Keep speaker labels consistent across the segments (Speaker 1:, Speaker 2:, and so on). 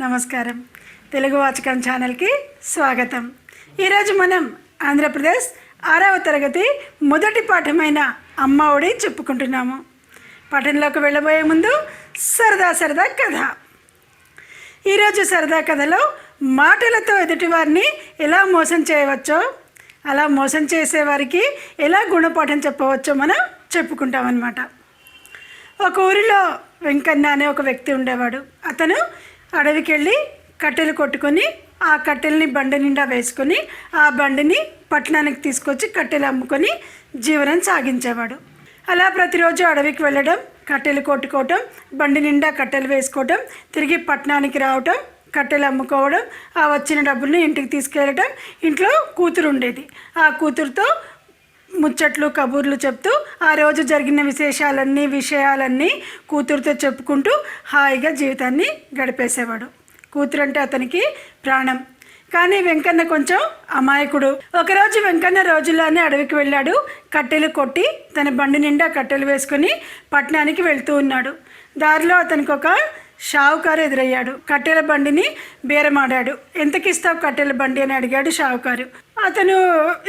Speaker 1: నమస్కారం. తెలుగు వాచకం ఛానల్కి స్వాగతం. ఈరోజు మనం ఆంధ్రప్రదేశ్ 6వ తరగతి మొదటి పాఠమైన అమ్మ ఒడి చెప్పుకుంటున్నాము. పాఠంలోకి వెళ్ళబోయే ముందు సరదా కథ. ఈరోజు సరదా కథలో మాటలతో ఎదుటివారిని ఎలా మోసం చేయవచ్చో, అలా మోసం చేసేవారికి ఎలా గుణపాఠం చెప్పవచ్చో మనం చెప్పుకుంటామన్నమాట. ఒక ఊరిలో వెంకన్న అనే ఒక వ్యక్తి ఉండేవాడు. అతను అడవికి వెళ్ళి కట్టెలు కొట్టుకొని ఆ కట్టెల్ని బండి నిండా వేసుకొని ఆ బండిని పట్టణానికి తీసుకొచ్చి కట్టెలు అమ్ముకొని జీవనం సాగించేవాడు. అలా ప్రతిరోజు అడవికి వెళ్ళడం, కట్టెలు కొట్టుకోవటం, బండి నిండా కట్టెలు వేసుకోవటం, తిరిగి పట్టణానికి రావటం, కట్టెలు అమ్ముకోవడం, ఆ వచ్చిన డబ్బుల్ని ఇంటికి తీసుకెళ్ళటం. ఇంట్లో కూతురు ఉండేది. ఆ కూతురుతో ముచ్చట్లు కబుర్లు చెప్తూ ఆ రోజు జరిగిన విషయాలన్నీ కూతురుతో చెప్పుకుంటూ హాయిగా జీవితాన్ని గడిపేసేవాడు. కూతురు అంటే అతనికి ప్రాణం. కానీ వెంకన్న కొంచెం అమాయకుడు. ఒకరోజు వెంకన్న రోజుల్లోనే అడవికి వెళ్ళాడు. కట్టెలు కొట్టి తన బండి నిండా కట్టెలు వేసుకుని పట్టణానికి వెళ్తూ ఉన్నాడు. దారిలో అతనికి ఒక షావుకారు ఎదురయ్యాడు. కట్టెల బండిని బేరమాడాడు. ఎంతకిస్తావు కట్టెల బండి అని అడిగాడు షావుకారు. అతను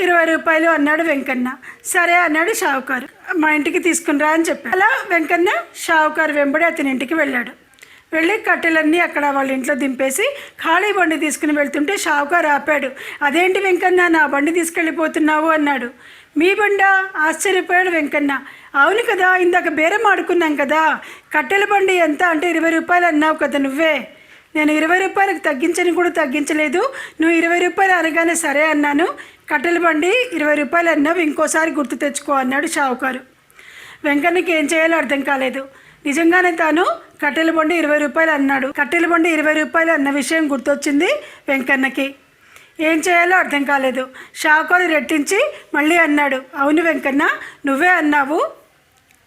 Speaker 1: 20 రూపాయలు అన్నాడు వెంకన్న. సరే అన్నాడు షావుకారు. మా ఇంటికి తీసుకునిరా అని చెప్పాడు. అలా వెంకన్న షావుకారు వెంబడి అతని ఇంటికి వెళ్ళాడు. వెళ్ళి కట్టెలన్నీ అక్కడ వాళ్ళ ఇంట్లో దింపేసి ఖాళీ బండి తీసుకుని వెళ్తుంటే షావుకారు ఆపాడు. అదేంటి వెంకన్న, నా బండి తీసుకెళ్ళిపోతున్నావు అన్నాడు. మీ బండా? ఆశ్చర్యపోయాడు వెంకన్న. అవును కదా, ఇందాక బేరం ఆడుకున్నాం కదా, కట్టెల బండి ఎంత అంటే 20 రూపాయలు అన్నావు కదా నువ్వే. నేను 20 రూపాయలకు తగ్గించని కూడా తగ్గించలేదు. నువ్వు 20 రూపాయలు అనగానే సరే అన్నాను. కట్టెల బండి 20 రూపాయలు అన్నావు, ఇంకోసారి గుర్తు తెచ్చుకో అన్నాడు షావుకారు. వెంకన్నకి ఏం చేయాలో అర్థం కాలేదు. నిజంగానే తాను కట్టెల బండి 20 రూపాయలు అన్నాడు. కట్టెల బండి 20 రూపాయలు అన్న విషయం గుర్తొచ్చింది వెంకన్నకి. ఏం చేయాలో అర్థం కాలేదు. షావుకారు రెట్టించి మళ్ళీ అన్నాడు, అవును వెంకన్న, నువ్వే అన్నావు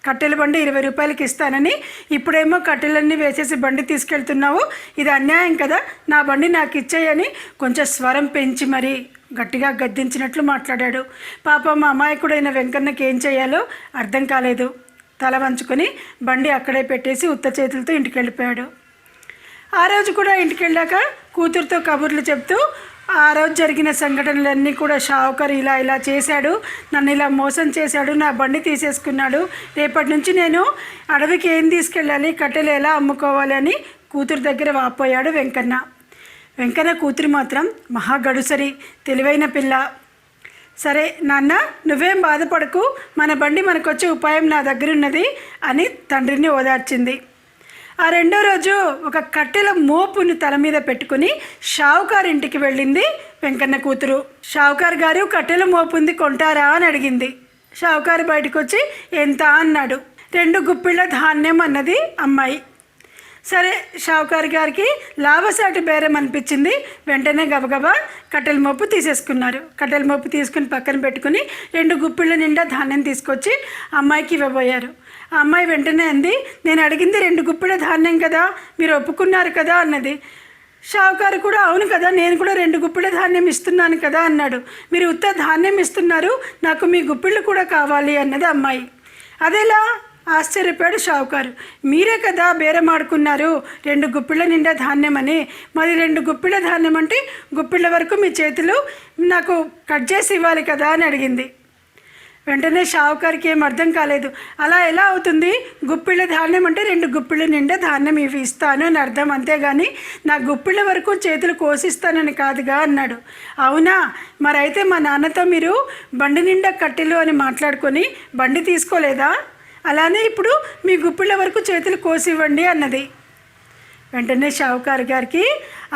Speaker 1: కట్టెల బండి 20 రూపాయలకి ఇస్తానని. ఇప్పుడేమో కట్టెలన్నీ వేసేసి బండి తీసుకెళ్తున్నావు. ఇది అన్యాయం కదా, నా బండి నాకు ఇచ్చేయని కొంచెం స్వరం పెంచి మరీ గట్టిగా గద్దించినట్లు మాట్లాడాడు. పాపం అమాయకుడైన వెంకన్నకి ఏం చేయాలో అర్థం కాలేదు. తల వంచుకొని బండి అక్కడే పెట్టేసి ఉత్త చేతులతో ఇంటికి వెళ్ళిపోయాడు. ఆ రోజు కూడా ఇంటికి వెళ్ళాక కూతురుతో కబుర్లు చెప్తూ ఆ రోజు జరిగిన సంఘటనలన్నీ కూడా షావుకారు ఇలా చేశాడు, నన్ను ఇలా మోసం చేశాడు, నా బండి తీసేసుకున్నాడు, రేపటి నుంచి నేను అడవికి ఏం తీసుకెళ్ళాలి, కట్టెలు ఎలా అమ్ముకోవాలి అని కూతురు దగ్గర వాపోయాడు వెంకన్న. వెంకన్న కూతురు మాత్రం మహా గడుసరి, తెలివైన పిల్ల. సరే నాన్న, నువ్వేం బాధపడకు, మన బండి మనకొచ్చే ఉపాయం నా దగ్గరున్నది అని తండ్రిని ఓదార్చింది. ఆ రెండో రోజు ఒక కట్టెల మోపుని తల మీద పెట్టుకుని షావుకారు ఇంటికి వెళ్ళింది వెంకన్న కూతురు. షావుకారు గారు, కట్టెల మోపుంది కొంటారా అని అడిగింది. షావుకారు బయటకు వచ్చి ఎంత అన్నాడు. 2 గుప్పిళ్ళ ధాన్యం అన్నది అమ్మాయి. సరే, షావుకారు గారికి లాభసాటి బేరం అనిపించింది. వెంటనే గబగబా కట్టెల మోపు తీసేసుకున్నారు. కట్టెల మోపు తీసుకుని పక్కన పెట్టుకుని 2 గుప్పిళ్ళ నిండా ధాన్యం తీసుకొచ్చి అమ్మాయికి ఇవ్వబోయారు. ఆ అమ్మాయి వెంటనే అంది, నేను అడిగింది 2 గుప్పిళ్ళ ధాన్యం కదా, మీరు ఒప్పుకున్నారు కదా అన్నది. షావుకారు కూడా అవును కదా, నేను కూడా 2 గుప్పిళ్ళ ధాన్యం ఇస్తున్నాను కదా అన్నాడు. మీరు ఉత్త ధాన్యం ఇస్తున్నారు, నాకు మీ గుప్పిళ్ళు కూడా కావాలి అన్నది అమ్మాయి. అదేలా? ఆశ్చర్యపోయాడు షావుకారు. మీరే కదా బేరం ఆడుకున్నారు 2 గుప్పిళ్ళ నిండా ధాన్యం అని, మరి 2 గుప్పిళ్ళ ధాన్యం అంటే గుప్పిళ్ళ వరకు మీ చేతులు నాకు కట్ చేసి ఇవ్వాలి కదా అని అడిగింది. వెంటనే షావుకారికి ఏం అర్థం కాలేదు. అలా ఎలా అవుతుంది? గుప్పిళ్ళ ధాన్యం అంటే 2 గుప్పిళ్ళ నిండా ధాన్యం ఇవి ఇస్తాను అని అర్థం, అంతేగాని నా గుప్పిళ్ళ వరకు చేతులు కోసిస్తానని కాదుగా అన్నాడు. అవునా, మరైతే మా నాన్నతో మీరు బండి నిండా కట్టెలు అని మాట్లాడుకొని బండి తీసుకోలేదా? అలానే ఇప్పుడు మీ గుప్పిళ్ళ వరకు చేతులు కోసివ్వండి అన్నది. వెంటనే షావుకారు గారికి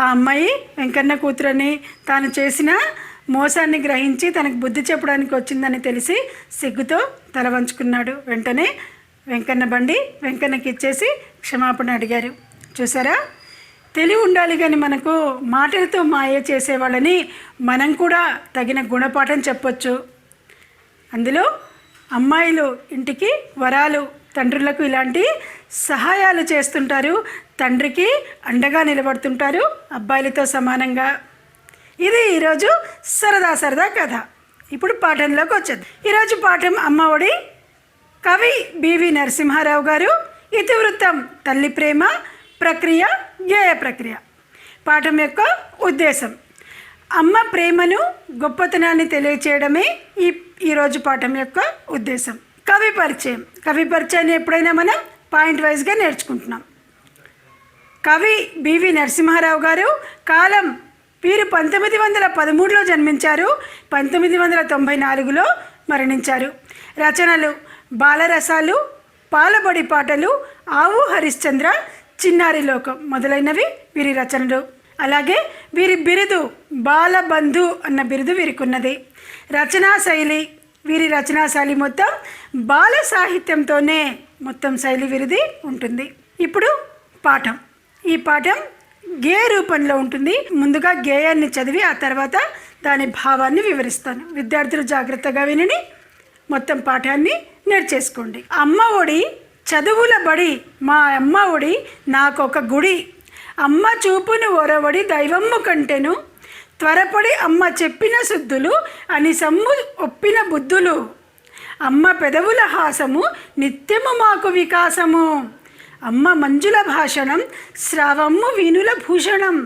Speaker 1: ఆ అమ్మాయి వెంకన్న కూతురని, తాను చేసిన మోసాన్ని గ్రహించి తనకు బుద్ధి చెప్పడానికి వచ్చిందని తెలిసి సిగ్గుతో తల వంచుకున్నాడు. వెంటనే వెంకన్న బండి వెంకన్నకి ఇచ్చేసి క్షమాపణ అడిగారు. చూసారా, తెలివి ఉండాలి కానీ మనకు మాటలతో మాయ చేసేవాళ్ళని మనం కూడా తగిన గుణపాఠం చెప్పొచ్చు. అందులో అమ్మాయిలు ఇంటికి వరాలు, తండ్రులకు ఇలాంటి సహాయాలు చేస్తుంటారు, తండ్రికి అండగా నిలబడుతుంటారు అబ్బాయిలతో సమానంగా. ఇది ఈరోజు సరదా కథ. ఇప్పుడు పాఠంలోకి వచ్చేది. ఈరోజు పాఠం అమ్మ ఒడి. కవి బివి నరసింహారావు గారు. ఇతివృత్తం తల్లి ప్రేమ, ప్రక్రియ గేయ ప్రక్రియ. పాఠం యొక్క ఉద్దేశం అమ్మ ప్రేమను గొప్పతనాన్ని తెలియచేయడమే ఈరోజు పాఠం యొక్క ఉద్దేశం. కవి పరిచయాన్ని ఎప్పుడైనా మనం పాయింట్ వైజ్గా నేర్చుకుంటున్నాం. కవి బివి నరసింహారావు గారు కాలం వీరు 1913లో జన్మించారు, 1994లో మరణించారు. రచనలు బాలరసాలు, పాలబడి పాటలు, ఆవు హరిశ్చంద్ర, చిన్నారి లోకం మొదలైనవి వీరి రచనలు. అలాగే వీరి బిరుదు బాలబంధు అన్న బిరుదు వీరికి ఉన్నది. వీరి రచనా శైలి మొత్తం బాల సాహిత్యంతోనే మొత్తం శైలి వీరిది ఉంటుంది. ఇప్పుడు పాఠం. ఈ పాఠం గేయ రూపంలో ఉంటుంది. ముందుగా గేయాన్ని చదివి ఆ తర్వాత దాని భావాన్ని వివరిస్తాను. విద్యార్థులు జాగ్రత్తగా విని మొత్తం పాఠాన్ని నేర్చేసుకోండి. అమ్మ ఒడి చదువుల బడి, మా అమ్మ ఒడి నాకొక గుడి, అమ్మ చూపును ఒరవడి దైవమ్ము కంటెను, త్వరపడి అమ్మ చెప్పిన శుద్ధులు అని సమ్ము ఒప్పిన బుద్ధులు, అమ్మ పెదవుల హాసము నిత్యము మాకు వికాసము, అమ్మ మంజుల భాషణం శ్రావమ్ము వీనుల భూషణం,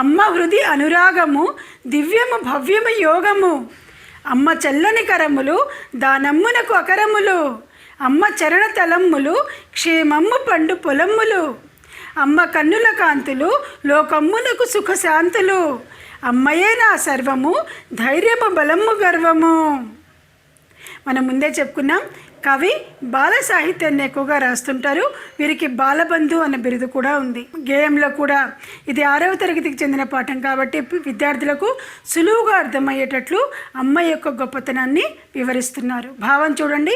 Speaker 1: అమ్మ హృది అనురాగము దివ్యము భవ్యము యోగము, అమ్మ చల్లని కరములు దానమ్మునకు అకరములు, అమ్మ చరణ తలమ్ములు క్షేమమ్ము పండు పొలమ్ములు, అమ్మ కన్నుల కాంతులు లోకమ్మునకు సుఖశాంతులు, అమ్మయే నా సర్వము ధైర్యము బలము గర్వము. మనం ముందే చెప్పుకున్నాం, కవి బాల సాహిత్యాన్ని ఎక్కువగా రాస్తుంటారు. వీరికి బాలబంధు అన్న బిరుదు కూడా ఉంది. గేయంలో కూడా ఇది 6వ తరగతికి చెందిన పాఠం కాబట్టి విద్యార్థులకు సులువుగా అర్థమయ్యేటట్లు అమ్మ యొక్క గొప్పతనాన్ని వివరిస్తున్నారు. భావం చూడండి.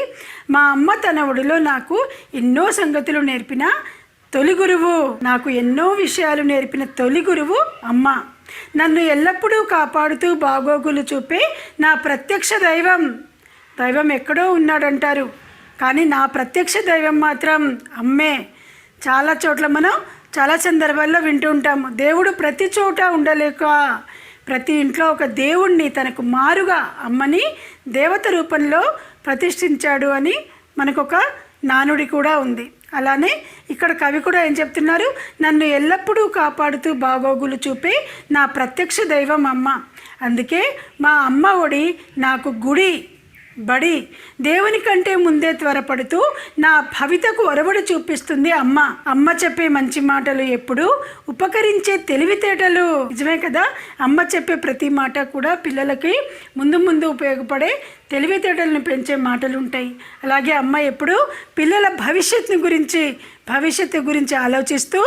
Speaker 1: మా అమ్మ తన ఒడిలో నాకు ఎన్నో సంగతులు నేర్పిన తొలి గురువు, నాకు ఎన్నో విషయాలు నేర్పిన తొలి గురువు అమ్మ. నన్ను ఎల్లప్పుడూ కాపాడుతూ బాగోగులు చూపే నా ప్రత్యక్ష దైవం. దైవం ఎక్కడో ఉన్నాడంటారు, కానీ నా ప్రత్యక్ష దైవం మాత్రం అమ్మే. చాలా చోట్ల మనం చాలా సందర్భాల్లో వింటూ ఉంటాము, దేవుడు ప్రతి చోట ఉండలేక ప్రతి ఇంట్లో ఒక దేవుణ్ణి తనకు మారుగా అమ్మని దేవత రూపంలో ప్రతిష్ఠించాడు అని మనకొక నానుడి కూడా ఉంది. అలానే ఇక్కడ కవి కూడా ఏం చెప్తున్నారు, నన్ను ఎల్లప్పుడూ కాపాడుతూ బాగోగులు చూపే నా ప్రత్యక్ష దైవం అమ్మ. అందుకే మా అమ్మ ఒడి నాకు గుడి బడి, దేవుని కంటే ముందే త్వరపడుతూ నా భవితకు ఒరవడి చూపిస్తుంది అమ్మ. అమ్మ చెప్పే మంచి మాటలు ఎప్పుడు ఉపకరించే తెలివితేటలు. నిజమే కదా, అమ్మ చెప్పే ప్రతి మాట కూడా పిల్లలకి ముందు ముందు ఉపయోగపడే తెలివితేటలను పెంచే మాటలు ఉంటాయి. అలాగే అమ్మ ఎప్పుడు పిల్లల భవిష్యత్తు గురించి ఆలోచిస్తూ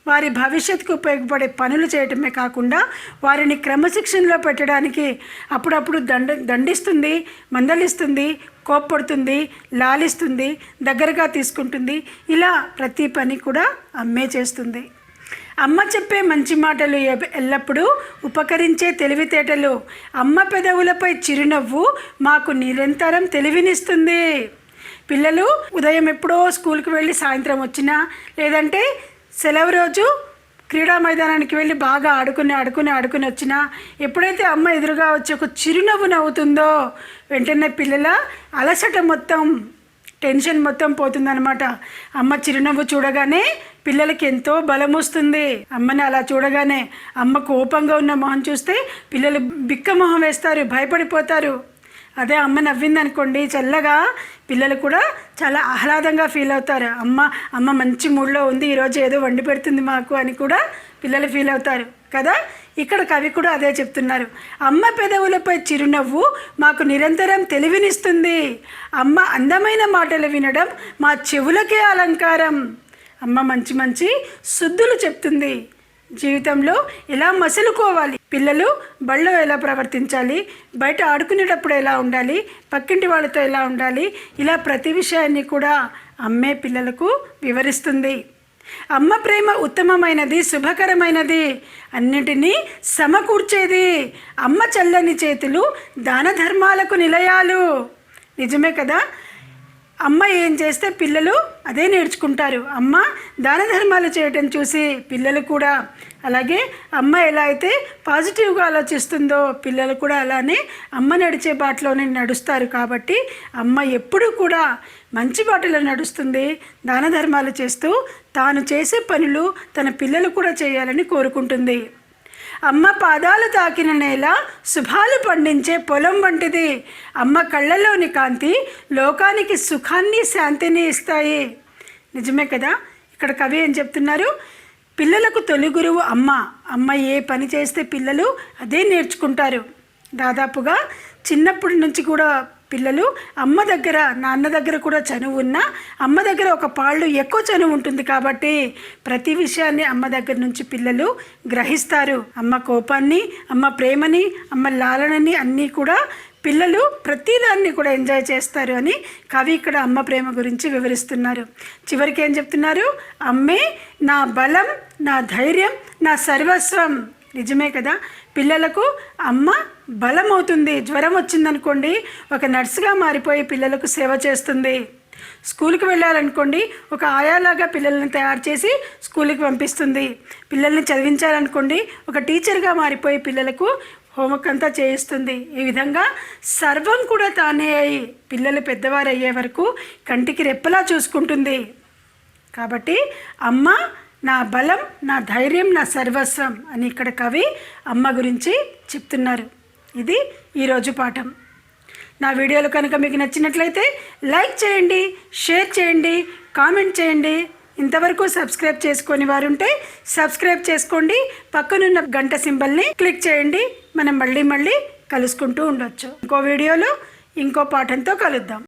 Speaker 1: వారి భవిష్యత్తుకు ఉపయోగపడే పనులు చేయటమే కాకుండా వారిని క్రమశిక్షణలో పెట్టడానికి అప్పుడప్పుడు దండిస్తుంది, మందలిస్తుంది, కోప్పడుతుంది, లాలిస్తుంది, దగ్గరగా తీసుకుంటుంది. ఇలా ప్రతి పని కూడా అమ్మే చేస్తుంది. అమ్మ చెప్పే మంచి మాటలు ఎల్లప్పుడూ ఉపకరించే తెలివితేటలు. అమ్మ పెదవులపై చిరునవ్వు మాకు నిరంతరం తెలివినిస్తుంది. పిల్లలు ఉదయం ఎప్పుడో స్కూల్కి వెళ్ళి సాయంత్రం వచ్చినా, లేదంటే సెలవు రోజు క్రీడా మైదానానికి వెళ్ళి బాగా ఆడుకుని వచ్చినా, ఎప్పుడైతే అమ్మ ఎదురుగా వచ్చి ఒక చిరునవ్వు నవ్వుతుందో వెంటనే పిల్లల అలసట మొత్తం, టెన్షన్ మొత్తం పోతుందన్నమాట. అమ్మ చిరునవ్వు చూడగానే పిల్లలకి ఎంతో బలం వస్తుంది. అమ్మని అలా చూడగానే, అమ్మ కోపంగా ఉన్న మొహం చూస్తే పిల్లలు బిక్క మొహం వేస్తారు, భయపడిపోతారు. అదే అమ్మ నవ్వింది అనుకోండి చల్లగా, పిల్లలు కూడా చాలా ఆహ్లాదంగా ఫీల్ అవుతారు. అమ్మ మంచి మూడ్లో ఉంది, ఈరోజు ఏదో వండి పెడుతుంది మాకు అని కూడా పిల్లలు ఫీల్ అవుతారు కదా. ఇక్కడ కవి కూడా అదే చెప్తున్నారు. అమ్మ పెదవులపై చిరునవ్వు మాకు నిరంతరం తెలివినిస్తుంది. అమ్మ అందమైన మాటలు వినడం మా చెవులకే అలంకారం. అమ్మ మంచి మంచి శుద్ధులు చెప్తుంది. జీవితంలో ఎలా మసులుకోవాలి, పిల్లలు బళ్ళో ఎలా ప్రవర్తించాలి, బయట ఆడుకునేటప్పుడు ఎలా ఉండాలి, పక్కింటి వాళ్ళతో ఎలా ఉండాలి, ఇలా ప్రతి విషయాన్ని కూడా అమ్మే పిల్లలకు వివరిస్తుంది. అమ్మ ప్రేమ ఉత్తమమైనది, శుభకరమైనది, అన్నిటినీ సమకూర్చేది. అమ్మ చల్లని చేతులు దాన ధర్మాలకు నిలయాలు. నిజమే కదా, అమ్మ ఏం చేస్తే పిల్లలు అదే నేర్చుకుంటారు. అమ్మ దాన ధర్మాలు చేయటం చూసి పిల్లలు కూడా, అలాగే అమ్మ ఎలా అయితే పాజిటివ్గా ఆలోచిస్తుందో పిల్లలు కూడా అలానే అమ్మ నడిచే బాటలోనే నడుస్తారు. కాబట్టి అమ్మ ఎప్పుడు కూడా మంచి బాటలో నడుస్తుంది, దాన ధర్మాలు చేస్తూ తాను చేసే పనులు తన పిల్లలు కూడా చేయాలని కోరుకుంటుంది. అమ్మ పాదాలు తాకిన నేల శుభాలు పండించే పొలం వంటిది. అమ్మ కళ్ళలోని కాంతి లోకానికి సుఖాన్ని శాంతిని ఇస్తాయి. నిజమే కదా. ఇక్కడ కవి ఏం చెప్తున్నారు? పిల్లలకు తొలి గురువు అమ్మ. అమ్మ ఏ పని చేస్తే పిల్లలు అదే నేర్చుకుంటారు. దాదాపుగా చిన్నప్పటి నుంచి కూడా పిల్లలు అమ్మ దగ్గర, నాన్న దగ్గర కూడా చనువు ఉన్నా అమ్మ దగ్గర ఒక పాళ్ళు ఎక్కువ చనువు ఉంటుంది కాబట్టి ప్రతి విషయాన్ని అమ్మ దగ్గర నుంచి పిల్లలు గ్రహిస్తారు. అమ్మ కోపాన్ని, అమ్మ ప్రేమని, అమ్మ లాలనని అన్నీ కూడా పిల్లలు ప్రతిదాన్ని కూడా ఎంజాయ్ చేస్తారు అని కవి ఇక్కడ అమ్మ ప్రేమ గురించి వివరిస్తున్నారు. చివరికి ఏం చెప్తున్నారు? అమ్మే నా బలం, నా ధైర్యం, నా సర్వస్వం. నిజమే కదా. పిల్లలకు అమ్మ బలం అవుతుంది. జ్వరం వచ్చిందనుకోండి, ఒక నర్సుగా మారిపోయి పిల్లలకు సేవ చేస్తుంది. స్కూల్కి వెళ్ళాలనుకోండి, ఒక ఆయాలాగా పిల్లల్ని తయారు చేసి స్కూల్కి పంపిస్తుంది. పిల్లల్ని చదివించాలనుకోండి, ఒక టీచర్గా మారిపోయి పిల్లలకు హోంవర్క్ అంతా చేయిస్తుంది. ఈ విధంగా సర్వం కూడా తానే అయి పిల్లలు పెద్దవారు అయ్యే వరకు కంటికి రెప్పలా చూసుకుంటుంది. కాబట్టి అమ్మ నా బలం, నా ధైర్యం, నా సర్వస్వం అని ఇక్కడ కవి అమ్మ గురించి చెప్తున్నారు. ఇది ఈరోజు పాఠం. నా వీడియోలు కనుక మీకు నచ్చినట్లయితే లైక్ చేయండి, షేర్ చేయండి, కామెంట్ చేయండి. ఇంతవరకు సబ్స్క్రైబ్ చేసుకొని వారుంటే సబ్స్క్రైబ్ చేసుకోండి. పక్కనున్న గంట సింబల్ని క్లిక్ చేయండి. మనం మళ్ళీ కలుసుకుంటూ ఉండొచ్చు. ఇంకో వీడియోలో ఇంకో పాఠంతో కలుద్దాం.